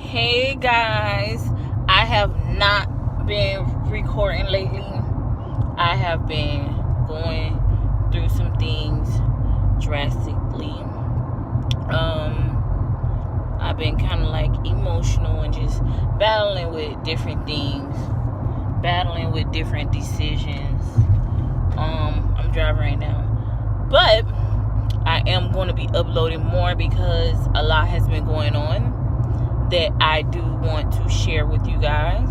Hey guys, I have not been recording lately. I have been going through some things drastically. I've been kind of like emotional and just battling with different things, battling with different decisions. I'm driving right now, but I am going to be uploading more because a lot has been going on that I do want to share with you guys.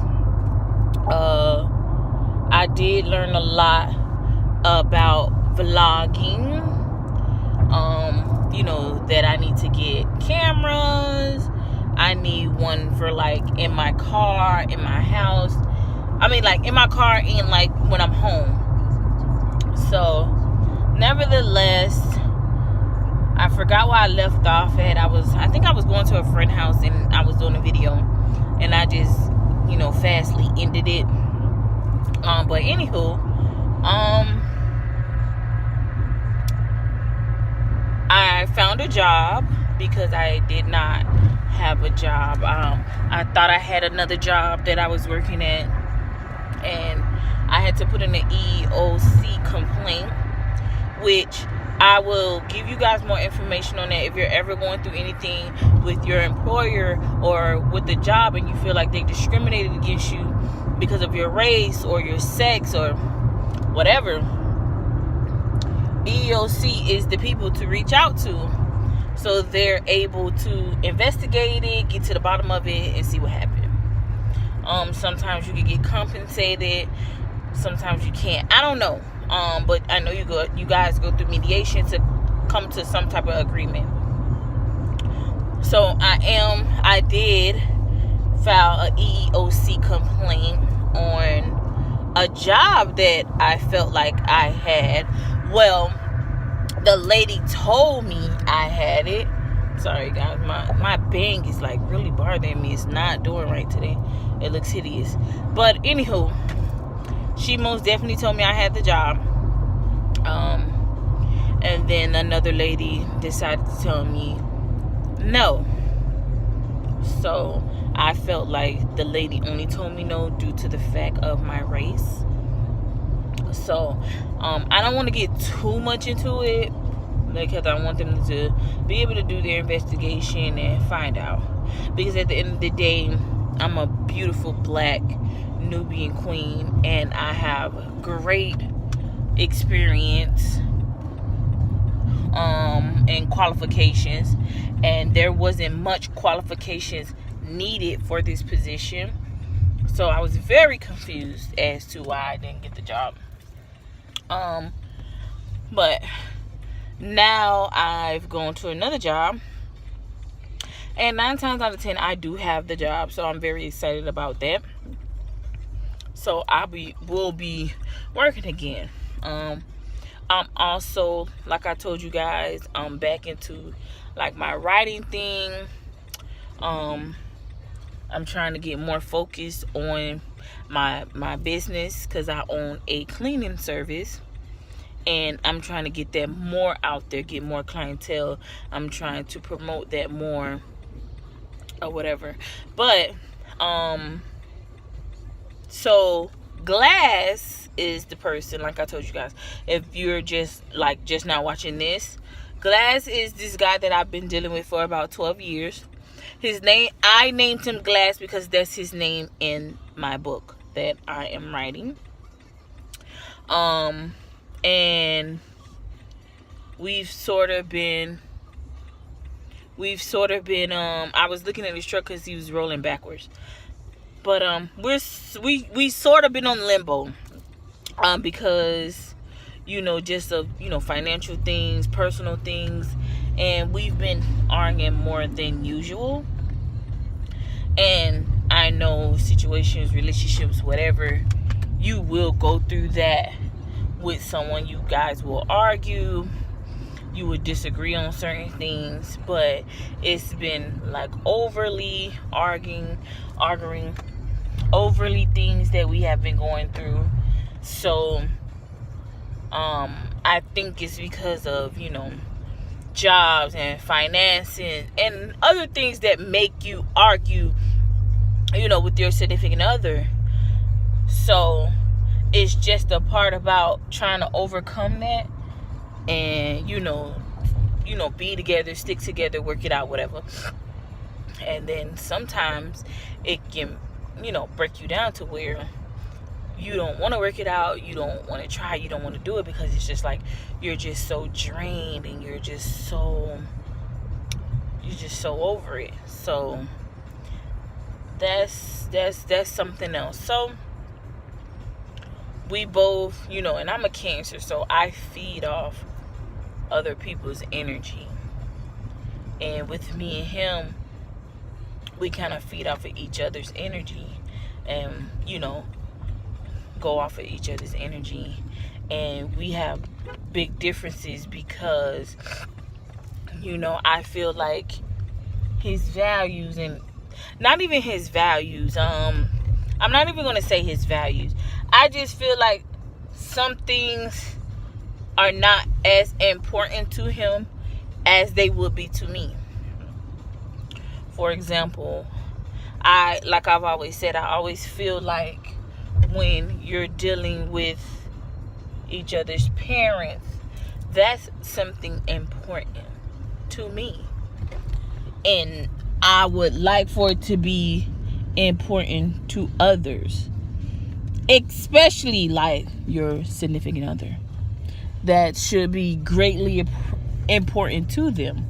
I did learn a lot about vlogging. That I need to get cameras. I need one for like in my car, in my house. I mean, like in my car and like when I'm home. So, nevertheless, I forgot why I left off at. I think I was going to a friend's house and I was doing a video, and I just, fastly ended it. But anywho, I found a job because I did not have a job. I thought I had another job that I was working at, and I had to put in an EEOC complaint, which I will give you guys more information on that if you're ever going through anything with your employer or with the job and you feel like they discriminated against you because of your race or your sex or whatever. EEOC is the people to reach out to, so they're able to investigate it, get to the bottom of it, and see what happened. Sometimes you can get compensated, sometimes you can't. I don't know. But I know you guys go through mediation to come to some type of agreement. So I did file a EEOC complaint on a job that I felt like I had. Well, the lady told me I had it. Sorry guys, my bang is like really bothering me. It's not doing right today. It looks hideous. But anywho, she most definitely told me I had the job. And then another lady decided to tell me no. So I felt like the lady only told me no due to the fact of my race. So I don't want to get too much into it because I want them to be able to do their investigation and find out. Because at the end of the day, I'm a beautiful black Nubian queen and I have great experience and qualifications, and there wasn't much qualifications needed for this position. So I was very confused as to why I didn't get the job. But now I've gone to another job, and 9 times out of 10 I do have the job, so I'm very excited about that. So will be working again. I'm also, like I told you guys, I'm back into like my writing thing. I'm trying to get more focused on my business because I own a cleaning service, and I'm trying to get that more out there, get more clientele. I'm trying to promote that more or whatever. But so Glass is the person, like I told you guys, if you're just now watching this, Glass is this guy that I've been dealing with for about 12 years. His name, I named him Glass because that's his name in my book that I am writing. And we've sort of been I was looking at his truck because he was rolling backwards. But we sort of been on limbo, because just of financial things, personal things, and we've been arguing more than usual. And I know situations, relationships, whatever, you will go through that with someone. You guys will argue, you would disagree on certain things, but it's been like overly arguing overly things that we have been going through. So I think it's because of jobs and financing and other things that make you argue, with your significant other. So it's just a part about trying to overcome that and, be together, stick together, work it out, whatever. And then sometimes it can, break you down to where you don't want to work it out, you don't want to try, you don't want to do it because it's just like you're just so drained and you're just so over it. So that's something else. So we both, and I'm a Cancer, so I feed off other people's energy. And with me and him, we kind of feed off of each other's energy and, go off of each other's energy. And we have big differences because, I feel like his values, and not even his values, I'm not even going to say his values. I just feel like some things are not as important to him as they would be to me. For example, like I've always said, I always feel like when you're dealing with each other's parents, that's something important to me. And I would like for it to be important to others, especially like your significant other. That should be greatly important to them.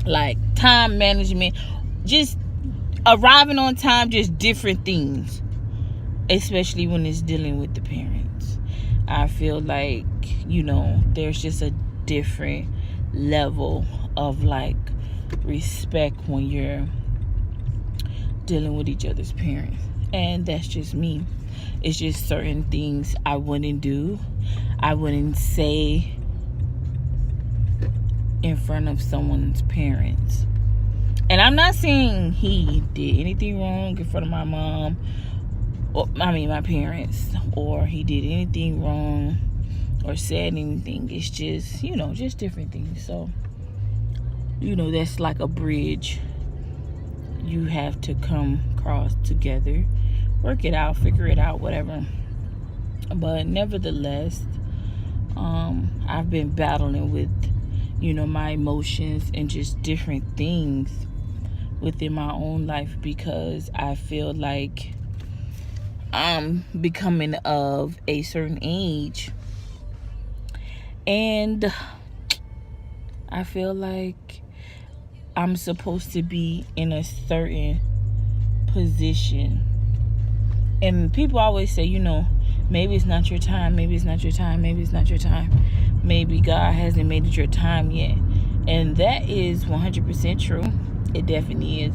Like time management, just arriving on time, just different things, especially when it's dealing with the parents. I feel like, there's just a different level of like respect when you're dealing with each other's parents. And that's just me. It's just certain things I wouldn't do, I wouldn't say in front of someone's parents. And I'm not saying he did anything wrong in front of my mom, or my parents, or he did anything wrong or said anything. It's just, just different things. So, that's like a bridge you have to come across together, work it out, figure it out, whatever. But nevertheless, I've been battling with, my emotions and just different things within my own life because I feel like I'm becoming of a certain age, and I feel like I'm supposed to be in a certain position. And people always say, maybe it's not your time, maybe it's not your time, maybe it's not your time. Maybe God hasn't made it your time yet. And that is 100% true. It definitely is.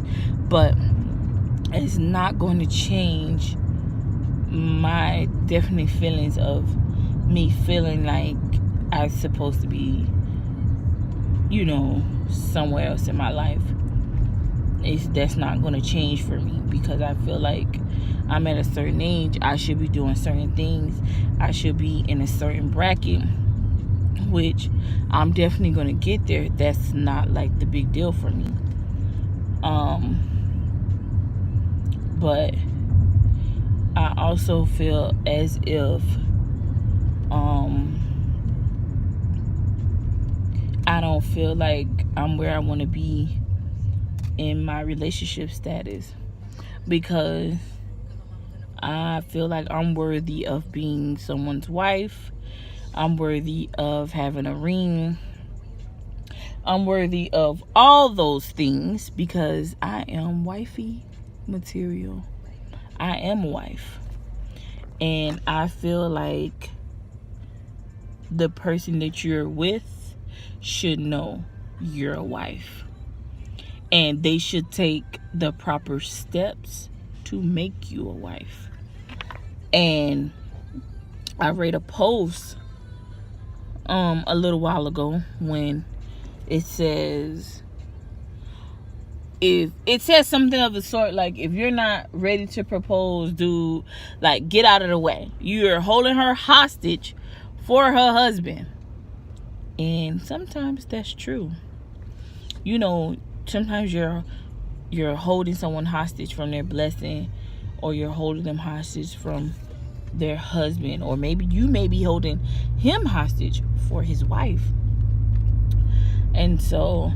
But it's not going to change my definite feelings of me feeling like I'm supposed to be, somewhere else in my life. That's not going to change for me because I feel like I'm at a certain age. I should be doing certain things. I should be in a certain bracket, which I'm definitely going to get there. That's not like the big deal for me. But I also feel as if I don't feel like I'm where I want to be in my relationship status because I feel like I'm worthy of being someone's wife. I'm worthy of having a ring. I'm worthy of all those things because I am wifey material. I am a wife. And I feel like the person that you're with should know you're a wife. And they should take the proper steps to make you a wife. And I read a post a little while ago when it says, if it says something of the sort like, if you're not ready to propose, dude, like, get out of the way. You're holding her hostage for her husband. And sometimes that's true. You know, sometimes you're holding someone hostage from their blessing, or you're holding them hostage from their husband, or maybe you may be holding him hostage for his wife. And so,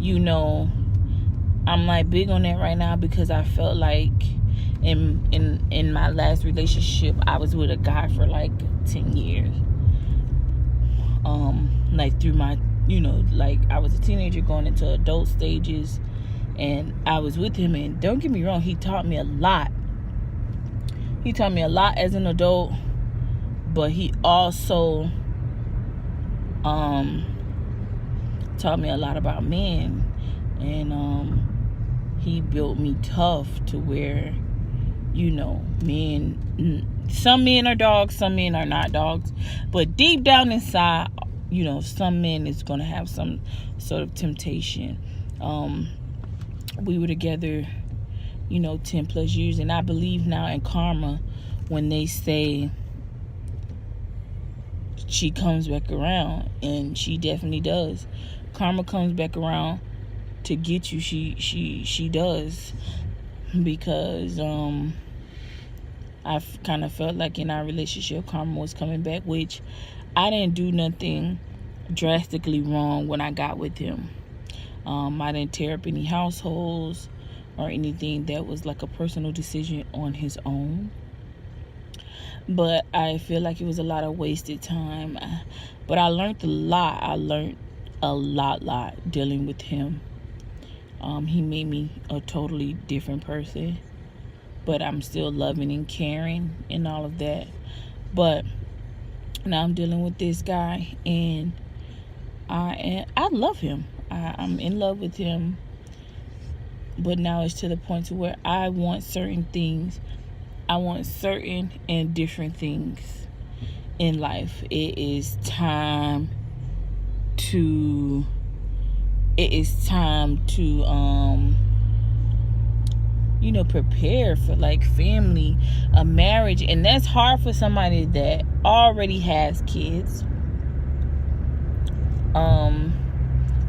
you know, I'm like big on that right now, because I felt like in my last relationship, I was with a guy for like 10 years. Like through my, you know, like I was a teenager going into adult stages, and I was with him, and don't get me wrong, he taught me a lot. He taught me a lot as an adult, but he also taught me a lot about men. And he built me tough to where, you know, some men are dogs, some men are not dogs, but deep down inside, you know, some men is going to have some sort of temptation. We were together, you know, 10 plus years, and I believe now in karma when they say she comes back around, and she definitely does. Karma comes back around to get you. She does, because I've kind of felt like in our relationship, karma was coming back, which I didn't do nothing drastically wrong when I got with him. I didn't tear up any households or anything. That was like a personal decision on his own. But I feel like it was a lot of wasted time. But I learned a lot. I learned a lot dealing with him. He made me a totally different person. But I'm still loving and caring and all of that. But now I'm dealing with this guy, and I love him. I'm in love with him. But now it's to the point to where I want certain things. I want certain and different things in life. It is time to you know, prepare for like family, a marriage. And that's hard for somebody that already has kids.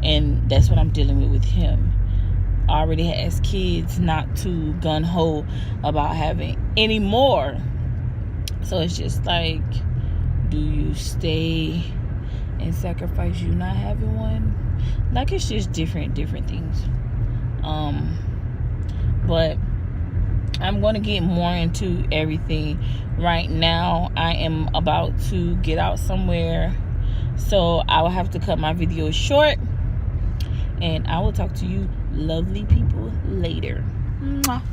And that's what I'm dealing with him. Already has kids, not too gun-ho about having any more. So it's just like, do you stay and sacrifice you not having one? Like, it's just different things. But I'm going to get more into everything. Right now, I am about to get out somewhere, so I will have to cut my video short. And I will talk to you lovely people later. Mwah.